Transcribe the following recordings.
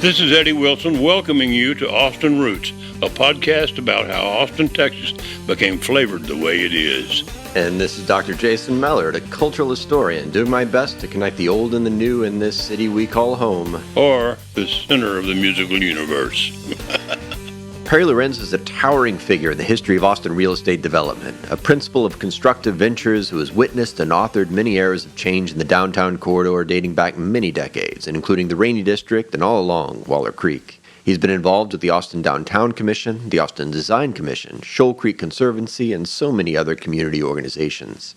This is Eddie Wilson welcoming you to Austin Roots, a podcast about how Austin, Texas became flavored the way it is. And this is Dr. Jason Mellard, a cultural historian, doing my best to connect the old and the new in this city we call home. Or the center of the musical universe. Perry Lorenz is a towering figure in the history of Austin real estate development, a principal of constructive ventures who has witnessed and authored many eras of change in the downtown corridor dating back many decades, including the Rainey District and all along Waller Creek. He's been involved with the Austin Downtown Commission, the Austin Design Commission, Shoal Creek Conservancy, and so many other community organizations.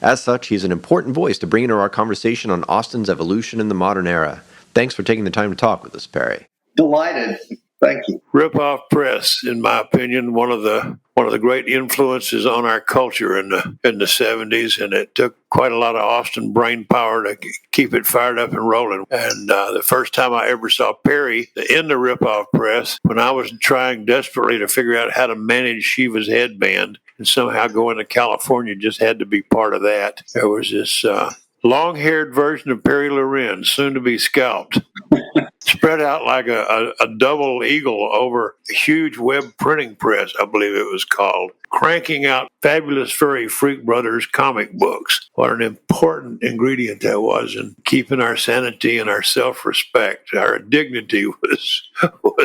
As such, he's an important voice to bring into our conversation on Austin's evolution in the modern era. Thanks for taking the time to talk with us, Perry. Delighted. Thank you. Ripoff Press, in my opinion, one of the great influences on our culture in the 70s, and it took quite a lot of Austin brain power to keep it fired up and rolling. And the first time I ever saw Perry in the Ripoff Press, when I was trying desperately to figure out how to manage Shiva's headband, and somehow going to California just had to be part of that. There was this long-haired version of Perry Lorenz, soon to be scalped, spread out like a double eagle over a huge web printing press, I believe it was called, cranking out Fabulous Furry Freak Brothers comic books. What an important ingredient that was in keeping our sanity and our self-respect. Our dignity was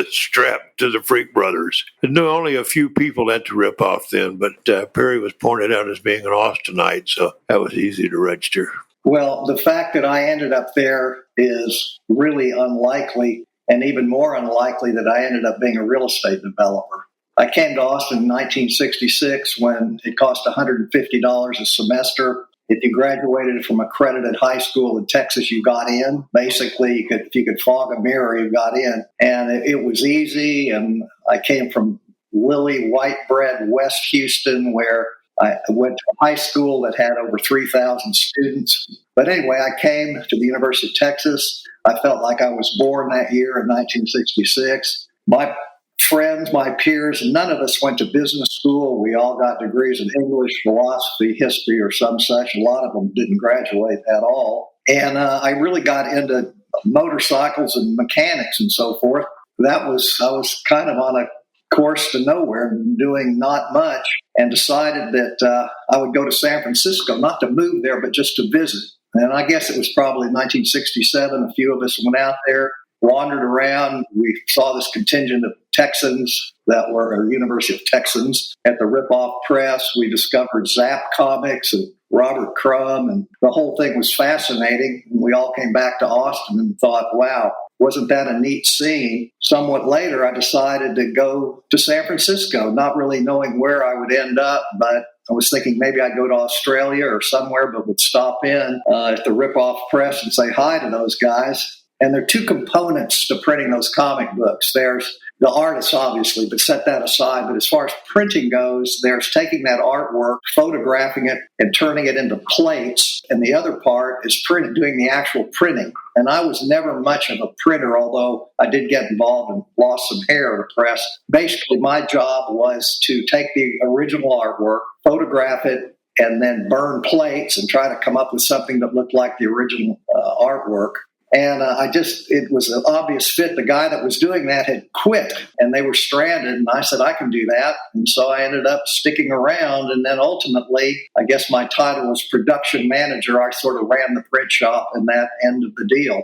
strapped to the Freak Brothers. I knew only a few people at the Ripoff then, but Perry was pointed out as being an Austinite, so that was easy to register. Well, the fact that I ended up there is really unlikely, and even more unlikely that I ended up being a real estate developer. I came to Austin in 1966 when it cost $150 a semester. If you graduated from accredited high school in Texas, you got in. Basically, if you could fog a mirror, you got in. And it was easy, and I came from lily white bread West Houston, where I went to a high school that had over 3,000 students. But anyway, I came to the University of Texas. I felt like I was born that year in 1966. My friends, my peers, none of us went to business school. We all got degrees in English, philosophy, history, or some such. A lot of them didn't graduate at all. And I really got into motorcycles and mechanics and so forth. I was kind of on a course to nowhere, doing not much, and decided that I would go to San Francisco, not to move there, but just to visit. And I guess it was probably 1967. A few of us went out there, wandered around. We saw this contingent of Texans that were University of Texans at the Ripoff Press. We discovered Zap Comics and Robert Crumb, and the whole thing was fascinating. And we all came back to Austin and thought, wow, wasn't that a neat scene? Somewhat later, I decided to go to San Francisco, not really knowing where I would end up, but I was thinking maybe I'd go to Australia or somewhere, but would stop in at the Ripoff Press and say hi to those guys. And there are two components to printing those comic books. There's the artists, obviously, but set that aside. But as far as printing goes, there's taking that artwork, photographing it, and turning it into plates. And the other part is doing the actual printing. And I was never much of a printer, although I did get involved and lost some hair at a press. Basically, my job was to take the original artwork, photograph it, and then burn plates and try to come up with something that looked like the original artwork. And it was an obvious fit. The guy that was doing that had quit, and they were stranded. And I said, I can do that. And so I ended up sticking around. And then ultimately, I guess my title was production manager. I sort of ran the print shop and that end of the deal.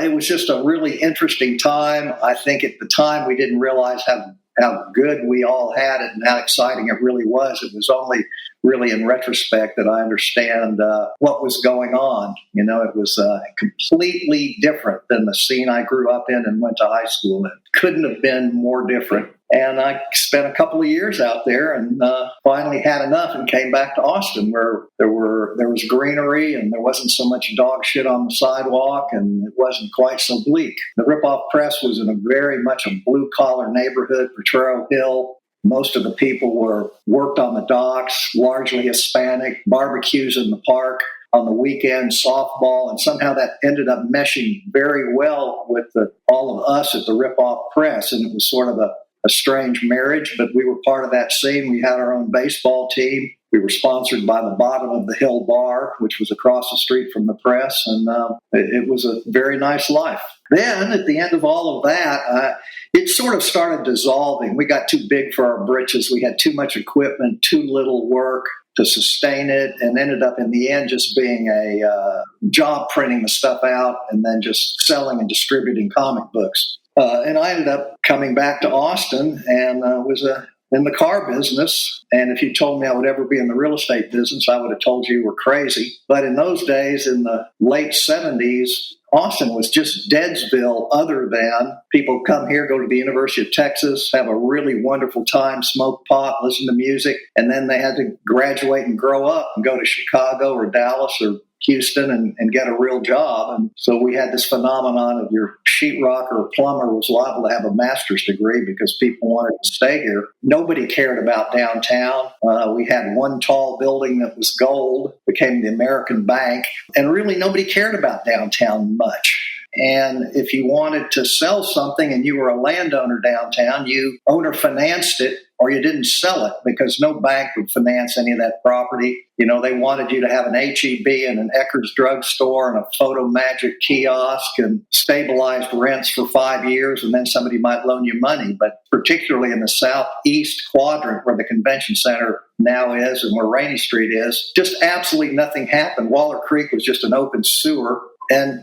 It was just a really interesting time. I think at the time we didn't realize how good we all had it and how exciting it really was. It was only really in retrospect that I understand what was going on. You know, it was completely different than the scene I grew up in and went to high school in. Couldn't have been more different. And I spent a couple of years out there and finally had enough and came back to Austin, where there was greenery and there wasn't so much dog shit on the sidewalk and it wasn't quite so bleak. The Ripoff Press was in a very much a blue-collar neighborhood, Potrero Hill. Most of the people worked on the docks, largely Hispanic, barbecues in the park on the weekend, softball, and somehow that ended up meshing very well with all of us at the Ripoff Press, and it was sort of a strange marriage, but we were part of that scene. We had our own baseball team. We were sponsored by the Bottom of the Hill Bar, which was across the street from the press, and it was a very nice life. then at the end of all of that, it sort of started dissolving. We got too big for our britches. We had too much equipment, too little work to sustain it, and ended up in the end just being a job printing the stuff out and then just selling and distributing comic books. And I ended up coming back to Austin and was in the car business. And if you told me I would ever be in the real estate business, I would have told you were crazy. But in those days, in the late 70s, Austin was just Deadsville, other than people come here, go to the University of Texas, have a really wonderful time, smoke pot, listen to music, and then they had to graduate and grow up and go to Chicago or Dallas or Houston and get a real job. And so we had this phenomenon of your sheetrocker or plumber was liable to have a master's degree because people wanted to stay here. Nobody cared about downtown. We had one tall building that was gold, became the American Bank, and really nobody cared about downtown much. And if you wanted to sell something and you were a landowner downtown, you owner financed it or you didn't sell it because no bank would finance any of that property. You know, they wanted you to have an H-E-B and an Eckerd's drugstore and a Photo Magic kiosk and stabilized rents for 5 years, and then somebody might loan you money. But particularly in the southeast quadrant where the convention center now is and where Rainey Street is, just absolutely nothing happened. Waller Creek was just an open sewer. And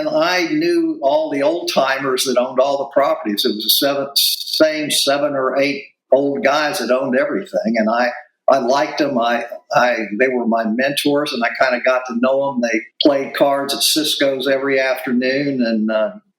I knew all the old timers that owned all the properties. It was the same 7 or 8 old guys that owned everything, and I liked them. They were my mentors, and I kind of got to know them. They played cards at Cisco's every afternoon, and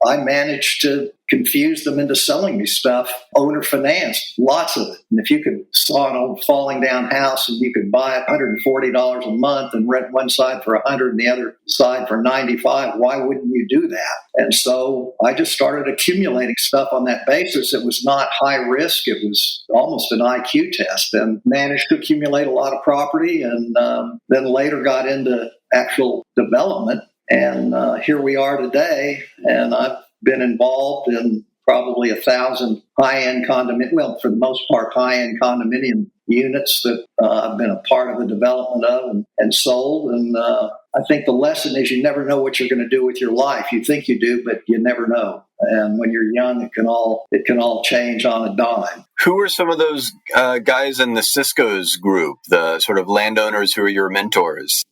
I managed to confuse them into selling me stuff, owner financed, lots of it. And if you could saw an old falling down house and you could buy it $140 a month and rent one side for $100 and the other side for $95, why wouldn't you do that? And so I just started accumulating stuff on that basis. It was not high risk. It was almost an IQ test, and managed to accumulate a lot of property, and then later got into actual development. And here we are today, and I've been involved in probably 1,000 high-end condominium, well, for the most part, high-end condominium units that I've been a part of the development of and sold. And I think the lesson is you never know what you're going to do with your life. You think you do, but you never know. And when you're young, it can all change on a dime. Who were some of those guys in the Cisco's group, the sort of landowners who are your mentors?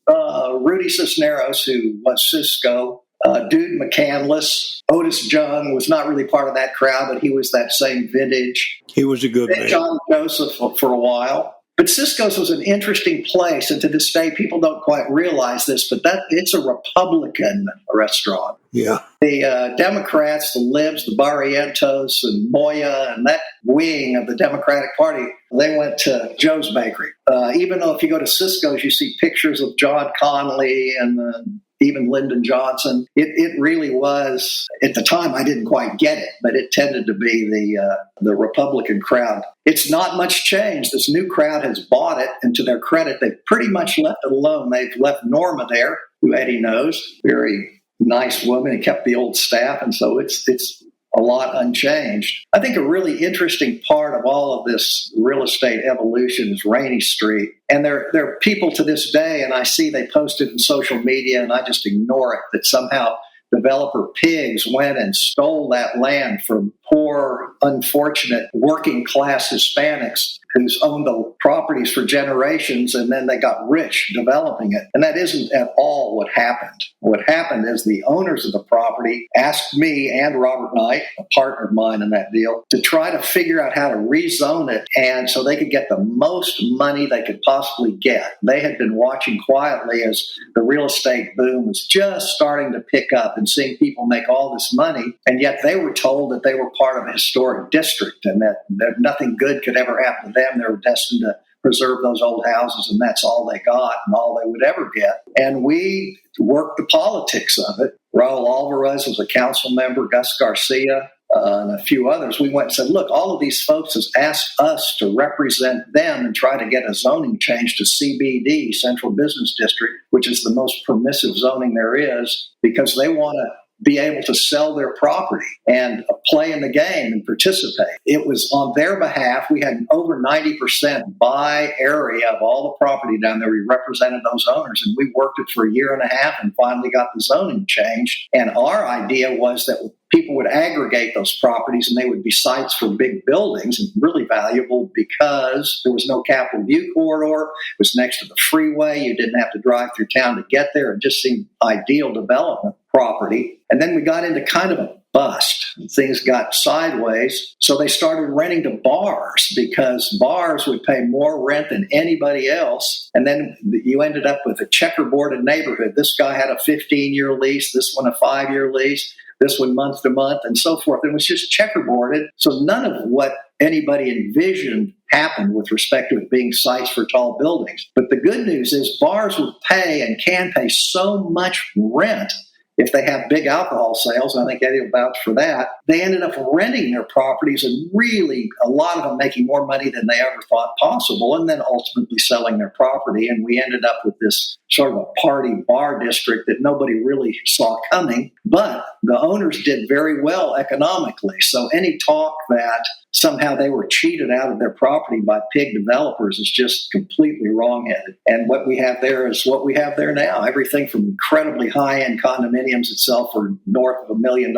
Rudy Cisneros, who was Cisco. Dude McCandless. Otis Jung was not really part of that crowd, but he was that same vintage. He was a good man. John Joseph for a while. But Cisco's was an interesting place, and to this day, people don't quite realize this, but it's a Republican restaurant. Yeah. The Democrats, the Libs, the Barrientos, and Moya, and that wing of the Democratic Party, they went to Joe's Bakery. Even though if you go to Cisco's, you see pictures of John Connolly and even Lyndon Johnson. It really was, at the time, I didn't quite get it, but it tended to be the Republican crowd. It's not much change. This new crowd has bought it, and to their credit, they've pretty much left it alone. They've left Norma there, who Eddie knows, very nice woman, and kept the old staff, and so it's a lot unchanged. I think a really interesting part of all of this real estate evolution is Rainey Street. And there are people to this day, and I see they post it in social media, and I just ignore it, that somehow developer pigs went and stole that land from poor, unfortunate, working-class Hispanics who's owned the properties for generations, and then they got rich developing it. And that isn't at all what happened. What happened is the owners of the property asked me and Robert Knight, a partner of mine in that deal, to try to figure out how to rezone it, and so they could get the most money they could possibly get. They had been watching quietly as the real estate boom was just starting to pick up and seeing people make all this money, and yet they were told that they were part of a historic district and that nothing good could ever happen to them. They were destined to preserve those old houses, and that's all they got and all they would ever get. And we worked the politics of it. Raul Alvarez was a council member, Gus Garcia, and a few others. We went and said, look, all of these folks has asked us to represent them and try to get a zoning change to CBD, Central Business District, which is the most permissive zoning there is, because they want to be able to sell their property and play in the game and participate. It was on their behalf. We had over 90% buy area of all the property down there. We represented those owners, and we worked it for a year and a half and finally got the zoning changed. And our idea was that people would aggregate those properties and they would be sites for big buildings, and really valuable because there was no Capitol View corridor. It was next to the freeway. You didn't have to drive through town to get there. It just seemed ideal development property. And then we got into kind of a bust. Things got sideways. So they started renting to bars because bars would pay more rent than anybody else. And then you ended up with a checkerboarded neighborhood. This guy had a 15-year lease, this one a 5-year lease, this one month to month, and so forth. It was just checkerboarded. So none of what anybody envisioned happened with respect to it being sites for tall buildings. But the good news is bars would pay and can pay so much rent if they have big alcohol sales, and I think Eddie will vouch for that. They ended up renting their properties and really, a lot of them making more money than they ever thought possible, and then ultimately selling their property. And we ended up with this sort of a party bar district that nobody really saw coming. But the owners did very well economically. So any talk that somehow they were cheated out of their property by pig developers is just completely wrongheaded. And what we have there is what we have there now. Everything from incredibly high-end condominiums that sell for north of $1 million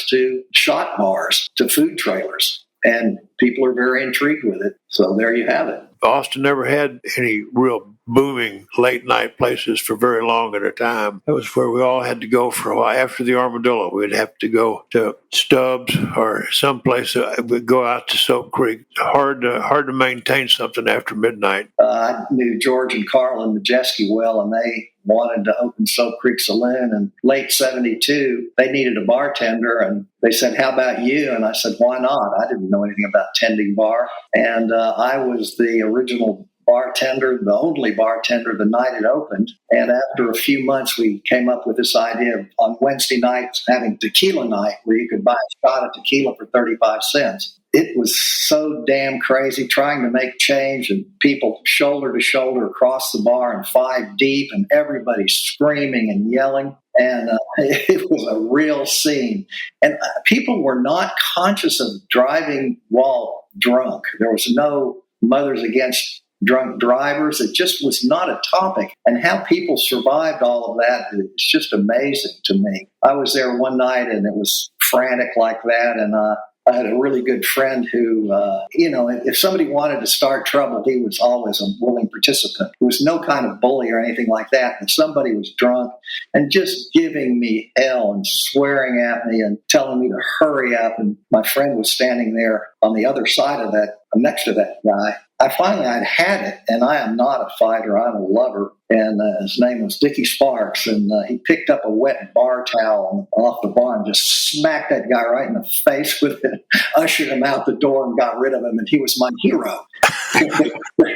to shot bars to food trailers. And people are very intrigued with it. So there you have it. Austin never had any real booming late night places for very long at a time. That was where we all had to go for a while. After the Armadillo, we'd have to go to Stubbs or someplace. We'd go out to Soap Creek. Hard to maintain something after midnight. I knew George and Carl and Majeski well, and they wanted to open Soap Creek Saloon. And late 72, they needed a bartender, and they said, "How about you?" And I said, "Why not?" I didn't know anything about tending bar. And I was the original bartender, the only bartender the night it opened. And after a few months, we came up with this idea of on Wednesday nights having tequila night, where you could buy a shot of tequila for 35 cents. It was so damn crazy trying to make change, and people shoulder to shoulder across the bar and 5 deep, and everybody screaming and yelling. And it was a real scene. And people were not conscious of driving while drunk. There was no Mothers Against Drunk Drivers. It just was not a topic. And how people survived all of that, it's just amazing to me. I was there one night and it was frantic like that. And I had a really good friend who, if somebody wanted to start trouble, he was always a willing participant. There was no kind of bully or anything like that. And somebody was drunk and just giving me hell and swearing at me and telling me to hurry up. And my friend was standing there on the other side of that, next to that guy. I'd had it, and I am not a fighter. I'm a lover. And his name was Dickie Sparks, and he picked up a wet bar towel off the bar and just smacked that guy right in the face with it, ushered him out the door and got rid of him, and he was my hero.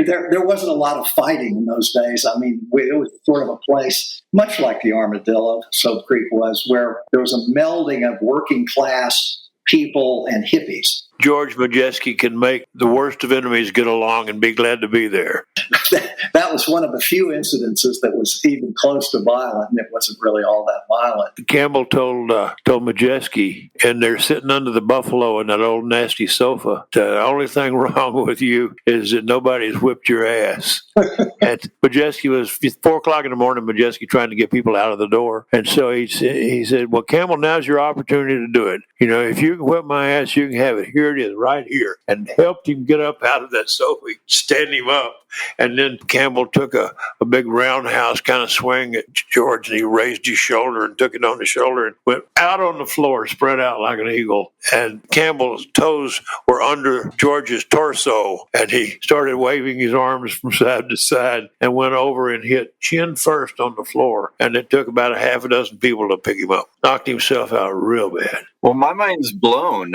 There wasn't a lot of fighting in those days. I mean, it was sort of a place, much like the Armadillo, Soap Creek was, where there was a melding of working class people and hippies. George Majeski can make the worst of enemies get along and be glad to be there. That was one of the few incidences that was even close to violent, and it wasn't really all that violent. Campbell told Majeski, and they're sitting under the buffalo in that old nasty sofa, the only thing wrong with you is that nobody's whipped your ass. And Majeski was 4 o'clock in the morning, Majeski trying to get people out of the door. And so he said, "Well, Campbell, now's your opportunity to do it. You know, if you can whip my ass, you can have it. Here it is, right here." And helped him get up out of that sofa, stand him up. And then Campbell took a big roundhouse kind of swing at George, and he raised his shoulder and took it on the shoulder and went out on the floor, spread out like an eagle. And Campbell's toes were under George's torso, and he started waving his arms from side to side and went over and hit chin first on the floor. And it took about a half a dozen people to pick him up. Knocked himself out real bad. Well, my mind's blown.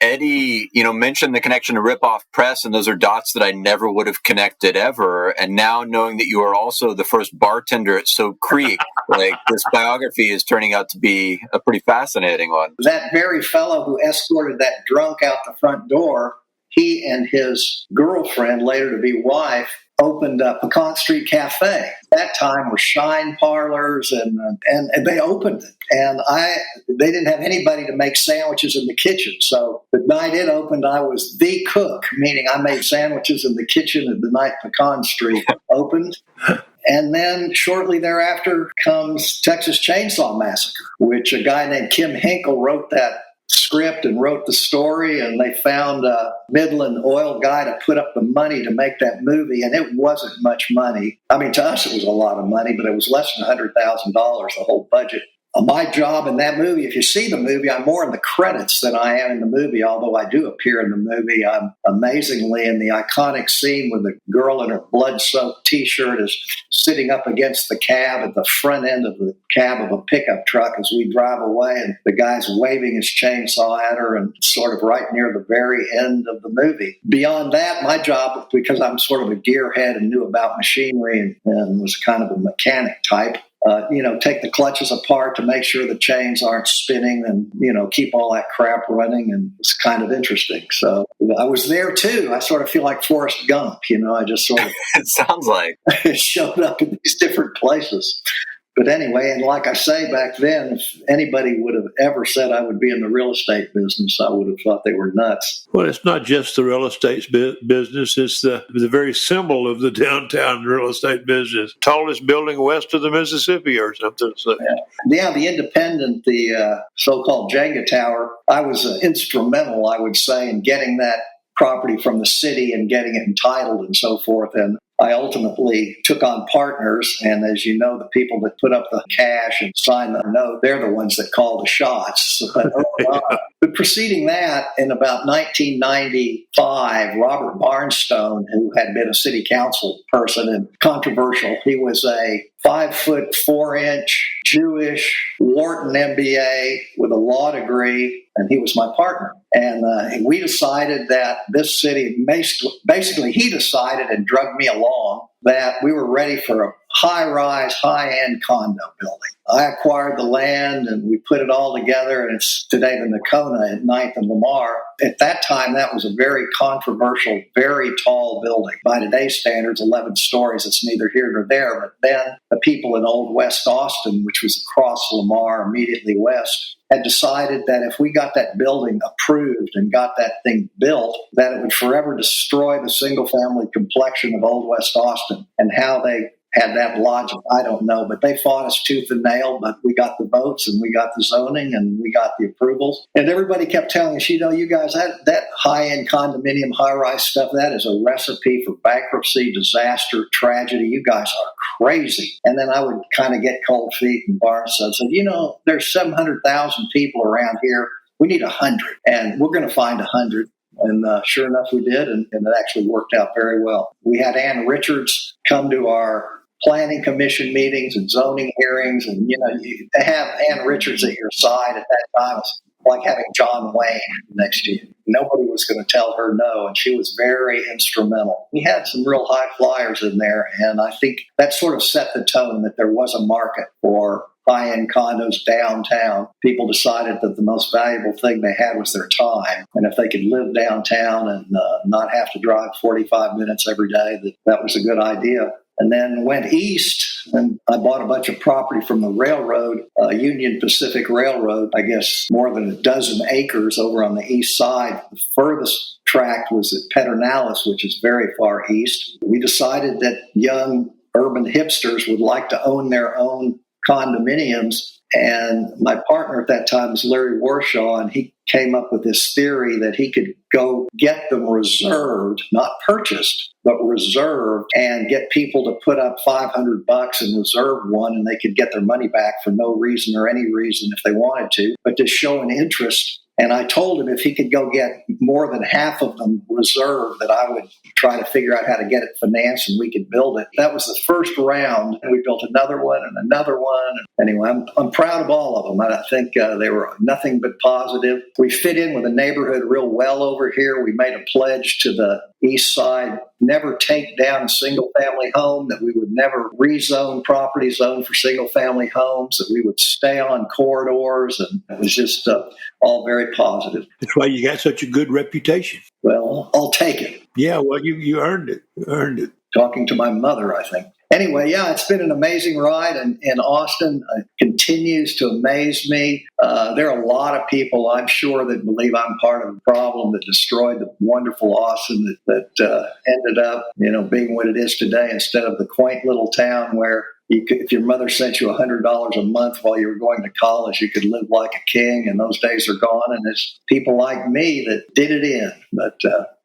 Eddie, mentioned the connection to Ripoff Press, and those are dots that I never would have connected ever. And now knowing that you are also the first bartender at Soap Creek, this biography is turning out to be a pretty fascinating one. That very fellow who escorted that drunk out the front door, he and his girlfriend, later to be wife, opened up Pecan Street Cafe. At that time were shine parlors, and they opened it. And they didn't have anybody to make sandwiches in the kitchen. So the night it opened, I was the cook, meaning I made sandwiches in the kitchen at the night Pecan Street opened. And then shortly thereafter comes Texas Chainsaw Massacre, which a guy named Kim Hinkle wrote that script and wrote the story, and they found a Midland oil guy to put up the money to make that movie, and it wasn't much money. I mean, to us it was a lot of money, but it was less than $100,000, the whole budget. My job in that movie, if you see the movie, I'm more in the credits than I am in the movie, although I do appear in the movie. I'm amazingly in the iconic scene where the girl in her blood-soaked T-shirt is sitting up against the cab at the front end of the cab of a pickup truck as we drive away, and the guy's waving his chainsaw at her, and sort of right near the very end of the movie. Beyond that, my job, because I'm sort of a gearhead and knew about machinery and was kind of a mechanic type, take the clutches apart to make sure the chains aren't spinning and, keep all that crap running. And it's kind of interesting. So I was there too. I sort of feel like Forrest Gump, I just sort of it sounds like showed up in these different places. But anyway, and like I say, back then, if anybody would have ever said I would be in the real estate business, I would have thought they were nuts. Well, it's not just the real estate business. It's the very symbol of the downtown real estate business. Tallest building west of the Mississippi or something. So. Yeah, the Independent, the so-called Jenga Tower, I was instrumental, I would say, in getting that property from the city and getting it entitled and so forth. And I ultimately took on partners, and as you know, the people that put up the cash and sign the note, they're the ones that call the shots. But preceding that, in about 1995, Robert Barnstone, who had been a city council person and controversial, he was a 5'4" Jewish Wharton MBA with a law degree, and he was my partner. And we decided that this city, basically he decided and drugged me along that we were ready for a high-rise, high-end condo building. I acquired the land and we put it all together, and it's today the Nocona at 9th and Lamar. At that time, that was a very controversial, very tall building. By today's standards, 11 stories. It's neither here nor there. But then the people in Old West Austin, which was across Lamar, immediately west, had decided that if we got that building approved and got that thing built, that it would forever destroy the single-family complexion of Old West Austin. And how they had that logic, I don't know, but they fought us tooth and nail, but we got the votes and we got the zoning and we got the approvals. And everybody kept telling us, you guys, that high-end condominium, high-rise stuff, that is a recipe for bankruptcy, disaster, tragedy. You guys are crazy. And then I would kind of get cold feet and Barnstone said, there's 700,000 people around here. We need 100, and we're going to find 100. And sure enough, we did, and it actually worked out very well. We had Ann Richards come to our planning commission meetings and zoning hearings, and to have Ann Richards at your side at that time was like having John Wayne next to you. Nobody was going to tell her no, and she was very instrumental. We had some real high flyers in there, and I think that sort of set the tone that there was a market for high-end condos downtown. People decided that the most valuable thing they had was their time, and if they could live downtown and not have to drive 45 minutes every day, that was a good idea. And then went east, and I bought a bunch of property from the railroad, Union Pacific Railroad, I guess more than a dozen acres over on the east side. The furthest tract was at Pedernales, which is very far east. We decided that young urban hipsters would like to own their own condominiums, and my partner at that time was Larry Warshaw, and he came up with this theory that he could go get them reserved, not purchased, but reserved, and get people to put up $500 and reserve one, and they could get their money back for no reason or any reason if they wanted to, but to show an interest. And I told him if he could go get more than half of them reserved, that I would try to figure out how to get it financed and we could build it. That was the first round, and we built another one and another one. Anyway, I'm proud of all of them. I think they were nothing but positive. We fit in with the neighborhood real well over here. We made a pledge to the east side, never take down a single-family home, that we would never rezone property zoned for single-family homes, that we would stay on corridors, and it was just all very positive. That's why you got such a good reputation. Well, I'll take it. Yeah, well, you earned it. You earned it. Talking to my mother, I think. Anyway, yeah, it's been an amazing ride, and Austin continues to amaze me. There are a lot of people, I'm sure, that believe I'm part of the problem that destroyed the wonderful Austin that ended up, being what it is today, instead of the quaint little town where if your mother sent you $100 a month while you were going to college, you could live like a king, and those days are gone. And it's people like me that did it in. But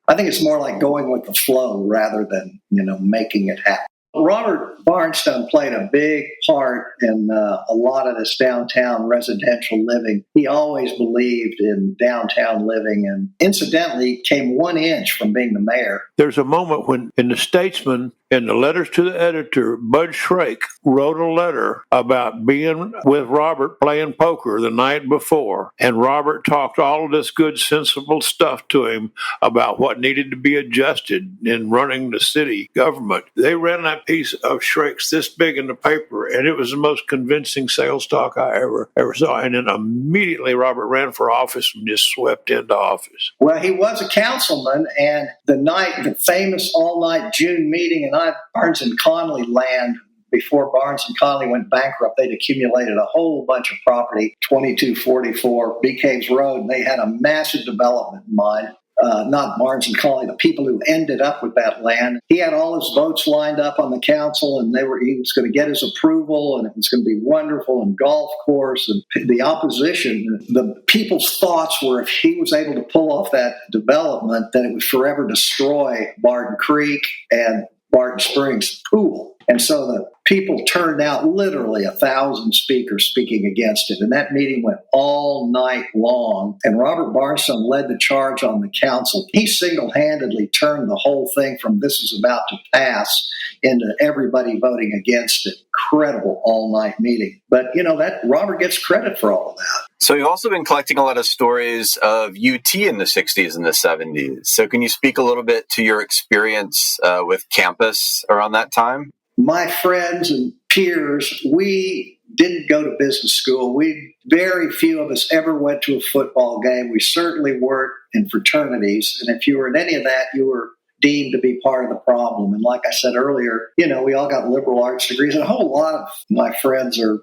I think it's more like going with the flow rather than, making it happen. Robert Barnstone played a big part in a lot of this downtown residential living. He always believed in downtown living, and incidentally came 1 inch from being the mayor. There's a moment when in the Statesman, in the letters to the editor, Bud Shrake wrote a letter about being with Robert playing poker the night before. And Robert talked all of this good, sensible stuff to him about what needed to be adjusted in running the city government. They ran that piece of Shrake's this big in the paper, and it was the most convincing sales talk I ever saw. And then immediately Robert ran for office and just swept into office. Well, he was a councilman, and the famous all-night June meeting in Barnes and Connolly land, before Barnes and Connolly went bankrupt, they'd accumulated a whole bunch of property, 2244 Bee Caves Road, and they had a massive development in mind. Not Barnes and Connolly, the people who ended up with that land. He had all his votes lined up on the council, and he was going to get his approval, and it was going to be wonderful, and golf course. And the opposition, the people's thoughts were if he was able to pull off that development, then it would forever destroy Barton Creek and Barton Springs Pool. And so the people turned out literally 1,000 speakers speaking against it. And that meeting went all night long. And Robert Barnstone led the charge on the council. He single-handedly turned the whole thing from this is about to pass into everybody voting against it. Incredible all-night meeting. But, that Robert gets credit for all of that. So you've also been collecting a lot of stories of UT in the 60s and the 70s. So can you speak a little bit to your experience with campus around that time? My friends and peers, we didn't go to business school. Very few of us ever went to a football game. We certainly weren't in fraternities. And if you were in any of that, you were deemed to be part of the problem. And like I said earlier, we all got liberal arts degrees, and a whole lot of my friends are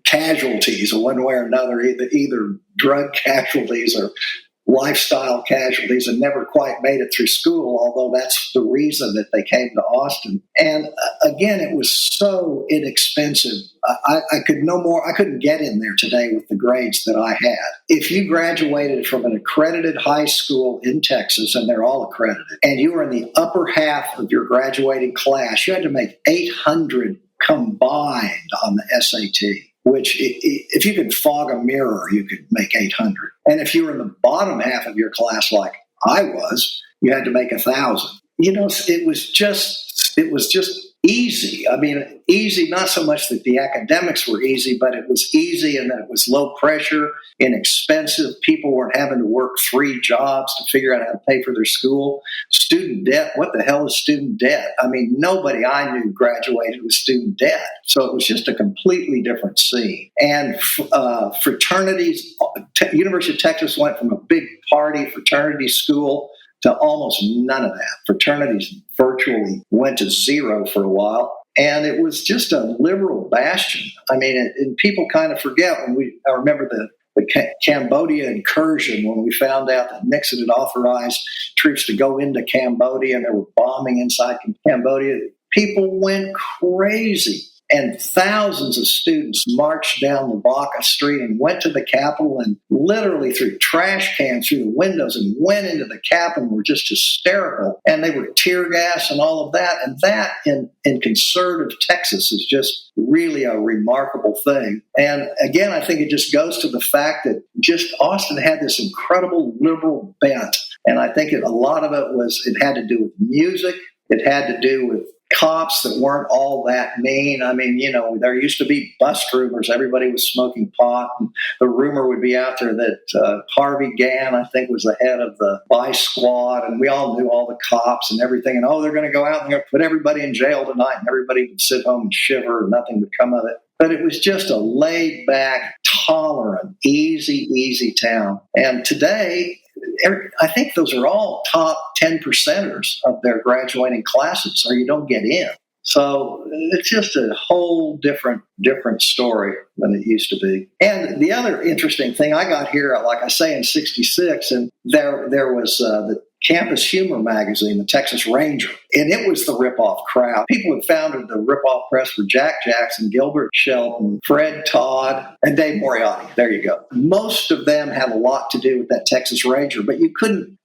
casualties in one way or another, either drug casualties or lifestyle casualties, and never quite made it through school, although that's the reason that they came to Austin. And again, it was so inexpensive. I couldn't get in there today with the grades that I had. If you graduated from an accredited high school in Texas, and they're all accredited, and you were in the upper half of your graduating class, you had to make 800 combined on the SAT. Which, if you could fog a mirror, you could make 800. And if you were in the bottom half of your class, like I was, you had to make 1,000. It was just easy. I mean, easy, not so much that the academics were easy, but it was easy and that it was low pressure, inexpensive. People weren't having to work 3 jobs to figure out how to pay for their school. Student debt, what the hell is student debt? I mean, nobody I knew graduated with student debt. So it was just a completely different scene. And fraternities, University of Texas went from a big party fraternity school to almost none of that. Fraternities virtually went to zero for a while. And it was just a liberal bastion. I mean, and people kind of forget I remember the Cambodia incursion, when we found out that Nixon had authorized troops to go into Cambodia and they were bombing inside Cambodia. People went crazy. And thousands of students marched down the Baca Street and went to the Capitol and literally threw trash cans through the windows and went into the Capitol and were just hysterical. And they were tear gas and all of that. And that in conservative Texas is just really a remarkable thing. And again, I think it just goes to the fact that just Austin had this incredible liberal bent. And I think a lot of it had to do with music. It had to do with cops that weren't all that mean. I mean, there used to be bust rumors. Everybody was smoking pot. And the rumor would be out there that Harvey Gann, I think, was the head of the Vice Squad. And we all knew all the cops and everything. And, they're going to go out and they're going to put everybody in jail tonight. And everybody would sit home and shiver and nothing would come of it. but it was just a laid back, tolerant, easy town. And today, I think those are all top 10%ers of their graduating classes, or you don't get in. So it's just a whole different story than it used to be. And the other interesting thing, I got here, like I say, in '66, and there was the campus humor magazine, the Texas Ranger, and it was the Ripoff crowd. People had founded the Ripoff Press were Jack Jackson, Gilbert Shelton, Fred Todd, and Dave Moriarty. There you go. Most of them had a lot to do with that Texas Ranger, but you couldn't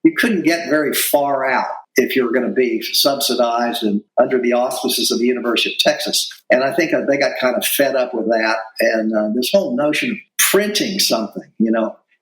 get very far out if you were going to be subsidized and under the auspices of the University of Texas. And I think they got kind of fed up with that. And this whole notion of printing something,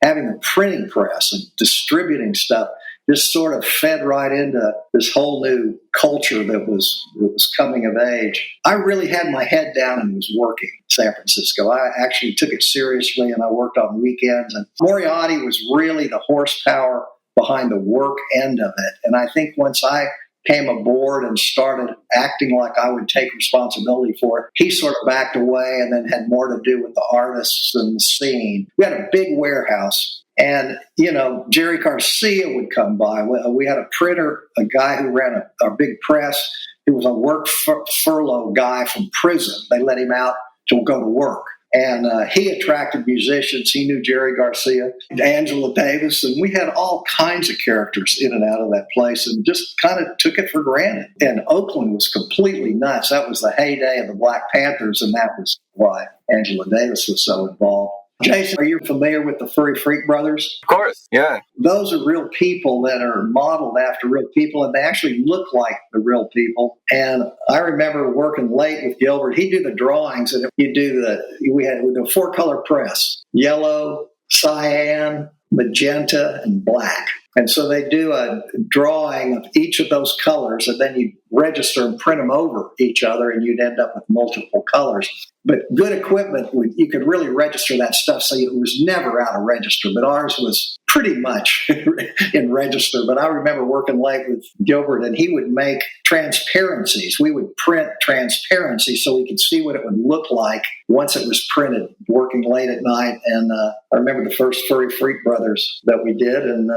having a printing press and distributing stuff, just sort of fed right into this whole new culture that was coming of age. I really had my head down and was working in San Francisco. I actually took it seriously, and I worked on weekends. And Moriarty was really the horsepower behind the work end of it. And I think once I came aboard and started acting like I would take responsibility for it, he sort of backed away and then had more to do with the artists and the scene. We had a big warehouse. And, Jerry Garcia would come by. We had a printer, a guy who ran a big press. He was a work furlough guy from prison. They let him out to go to work. And he attracted musicians. He knew Jerry Garcia, Angela Davis, and we had all kinds of characters in and out of that place and just kind of took it for granted. And Oakland was completely nuts. That was the heyday of the Black Panthers, and that was why Angela Davis was so involved. Jason, are you familiar with the Furry Freak Brothers? Of course, yeah. Those are real people that are modeled after real people, and they actually look like the real people. And I remember working late with Gilbert. He'd do the drawings, and we had the 4-color press: yellow, cyan, magenta, and black. And so they do a drawing of each of those colors, and then you register and print them over each other, and you'd end up with multiple colors. But good equipment, you could really register that stuff, so it was never out of register. But ours was pretty much in register. But I remember working late with Gilbert, and he would make transparencies. We would print transparencies so we could see what it would look like once it was printed, working late at night. And I remember the first Furry Freak Brothers that we did, and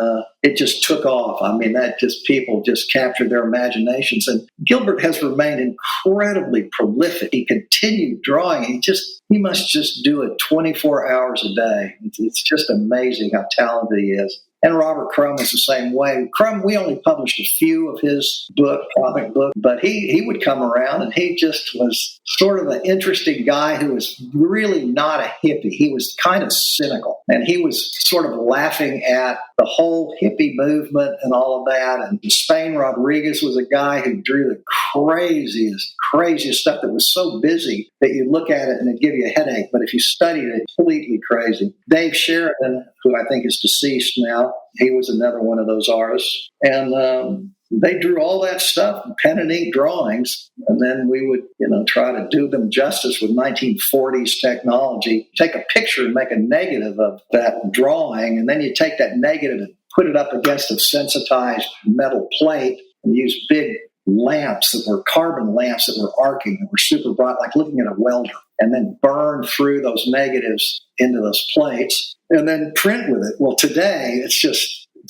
it just took off. I mean, people just captured their imaginations. And Gilbert has remained incredibly prolific. He continued drawing. He must just do it 24 hours a day. It's just amazing how talented he is. And Robert Crumb is the same way. Crumb, we only published a few of his comic book, but he would come around, and he just was sort of an interesting guy who was really not a hippie. He was kind of cynical, and he was sort of laughing at the whole hippie movement and all of that. And Spain Rodriguez was a guy who drew the craziest stuff that was so busy that you look at it and it'd give you a headache. But if you studied it, completely crazy. Dave Sheridan, who I think is deceased now, he was another one of those artists. And they drew all that stuff, pen and ink drawings, and then we would, try to do them justice with 1940s technology. Take a picture and make a negative of that drawing, and then you take that negative and put it up against a sensitized metal plate and use big lamps that were carbon lamps that were arcing, that were super bright, like looking at a welder, and then burn through those negatives into those plates and then print with it. Well, today it's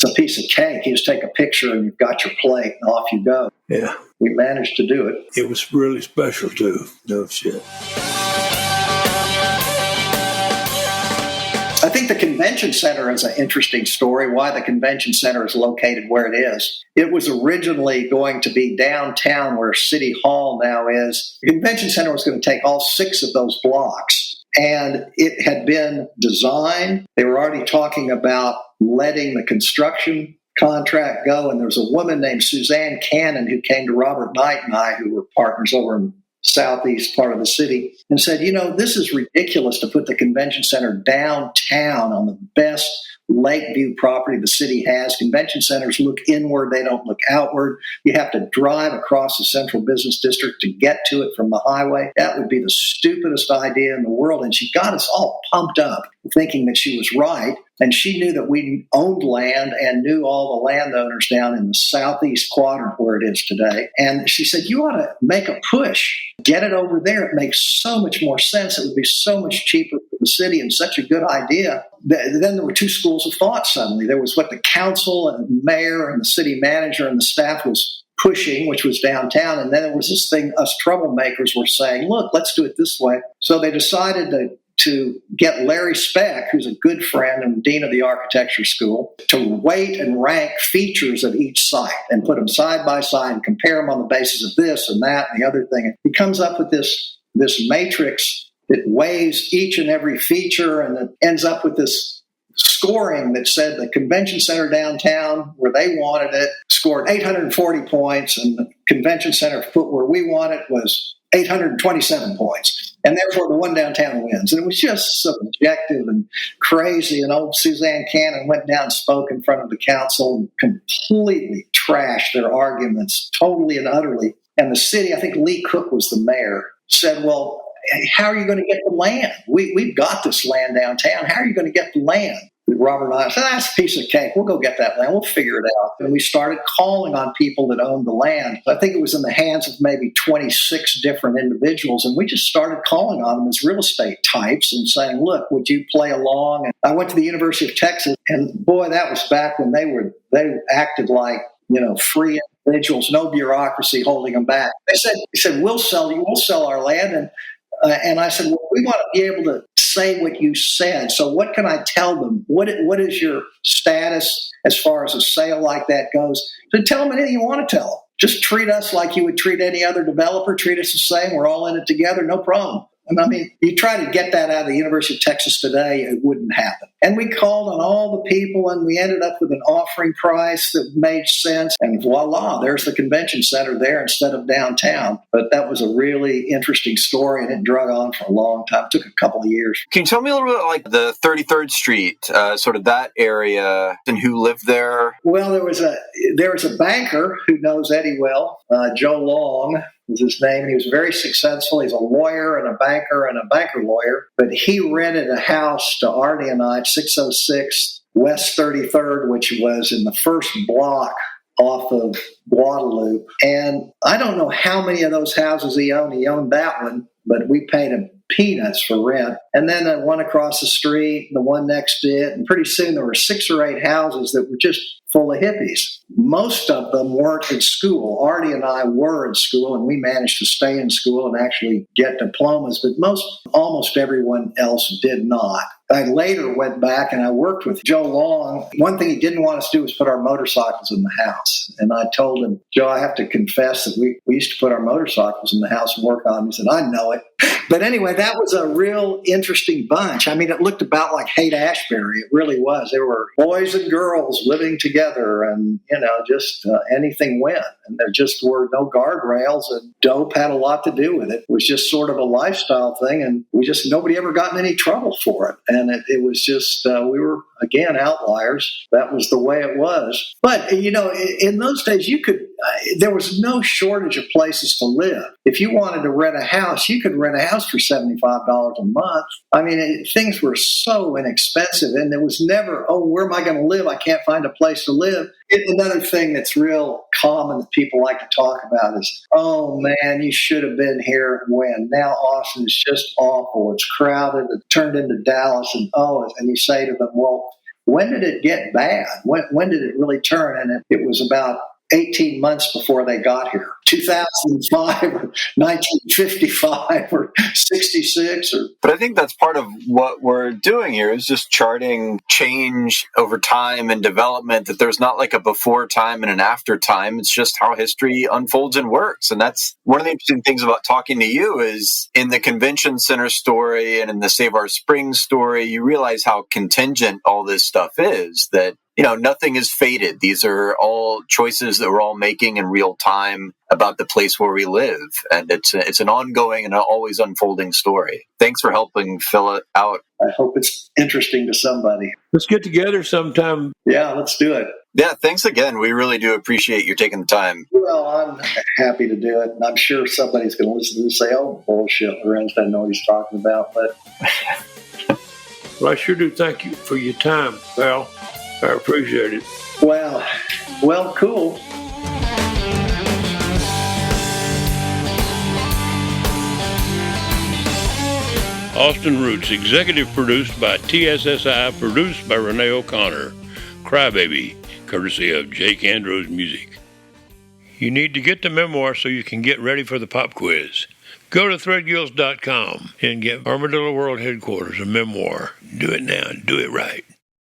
a piece of cake. You just take a picture and you've got your plate and off you go. Yeah. We managed to do it. It was really special too. No shit. I think the convention center is an interesting story, why the convention center is located where it is. It was originally going to be downtown where City Hall now is. The convention center was going to take all 6 of those blocks, and it had been designed. They were already talking about letting the construction contract go, and there was a woman named Suzanne Cannon who came to Robert Knight and I, who were partners over in southeast part of the city, and said, this is ridiculous to put the convention center downtown on the best Lakeview property the city has. Convention centers look inward. They don't look outward. You have to drive across the central business district to get to it from the highway. That would be the stupidest idea in the world. And she got us all pumped up thinking that she was right. And she knew that we owned land and knew all the landowners down in the southeast quadrant where it is today. And she said, you ought to make a push. Get it over there. It makes so much more sense. It would be so much cheaper for the city and such a good idea. Then there were two schools of thought suddenly. There was what the council and the mayor and the city manager and the staff was pushing, which was downtown. And then there was this thing us troublemakers were saying, look, let's do it this way. So they decided to get Larry Speck, who's a good friend and dean of the architecture school, to weight and rank features of each site and put them side by side and compare them on the basis of this and that and the other thing. And he comes up with this matrix that weighs each and every feature, and it ends up with this scoring that said the convention center downtown, where they wanted it, scored 840 points, and the convention center where we want it was 827 points. And therefore, the one downtown wins. And it was just subjective and crazy. And old Suzanne Cannon went down and spoke in front of the council and completely trashed their arguments totally and utterly. And the city, I think Lee Cook was the mayor, said, well, how are you going to get the land? We've got this land downtown. How are you going to get the land? Robert and I said, that's a piece of cake. We'll go get that land. We'll figure it out. And we started calling on people that owned the land. I think it was in the hands of maybe 26 different individuals. And we just started calling on them as real estate types and saying, look, would you play along? And I went to the University of Texas. And boy, that was back when they acted like, free individuals, no bureaucracy holding them back. They said, we'll sell you. We'll sell our land. And I said, well, we want to be able to say what you said. So what can I tell them? What is your status as far as a sale like that goes? So tell them anything you want to tell them. Just treat us like you would treat any other developer. Treat us the same. We're all in it together. No problem. And I mean, you try to get that out of the University of Texas today, it wouldn't happen. And we called on all the people, and we ended up with an offering price that made sense. And voila, there's the convention center there instead of downtown. But that was a really interesting story, and it drug on for a long time. It took a couple of years. Can you tell me a little bit like the 33rd Street, sort of that area, and who lived there? Well, there was a banker who knows Eddie well, Joe Long was his name. He was very successful. He's a lawyer and a banker lawyer. But he rented a house to Artie and I, 606 West 33rd, which was in the first block off of Guadalupe. And I don't know how many of those houses he owned. He owned that one, but we paid him peanuts for rent. And then the one across the street, the one next to it, and pretty soon there were 6 or 8 houses that were just full of hippies. Most of them weren't in school. Artie and I were in school, and we managed to stay in school and actually get diplomas, but almost everyone else did not. I later went back and I worked with Joe Long. One thing he didn't want us to do was put our motorcycles in the house. And I told him, Joe, I have to confess that we used to put our motorcycles in the house and work on them. He said, I know it. But anyway, that was a real interesting bunch. I mean, it looked about like Haight-Ashbury. It really was. There were boys and girls living together, and, just anything went. And there just were no guardrails, and dope had a lot to do with it. It was just sort of a lifestyle thing, and nobody ever got in any trouble for it. And it was just, we were, again, outliers. That was the way it was. But, in those days, there was no shortage of places to live. If you wanted to rent a house, you could rent a house for $75 a month. I mean, things were so inexpensive, and there was never, where am I going to live? I can't find a place to live. Another thing that's real common that people like to talk about is, oh man, you should have been here when. Now Austin is just awful. It's crowded. It turned into Dallas, and you say to them, well, when did it get bad? When did it really turn? And it was about 18 months before they got here. 2005 or 1955 or 66. But I think that's part of what we're doing here is just charting change over time and development, that there's not like a before time and an after time. It's just how history unfolds and works. And that's one of the interesting things about talking to you is in the convention center story and in the Save Our Springs story, you realize how contingent all this stuff is, that nothing is fated. These are all choices that we're all making in real time about the place where we live. And it's an ongoing and always unfolding story. Thanks for helping fill it out. I hope it's interesting to somebody. Let's get together sometime. Yeah, let's do it. Yeah, thanks again. We really do appreciate you taking the time. Well, I'm happy to do it. And I'm sure somebody's going to listen to this and say, oh, bullshit, Lorenz doesn't know what he's talking about. But Well, I sure do thank you for your time, pal. I appreciate it. well, cool. Austin Roots, executive produced by TSSI, produced by Renee O'Connor. Crybaby, courtesy of Jake Andrews Music. You need to get the memoir so you can get ready for the pop quiz. Go to threadgills.com and get Armadillo World Headquarters a memoir. Do it now. Do it right.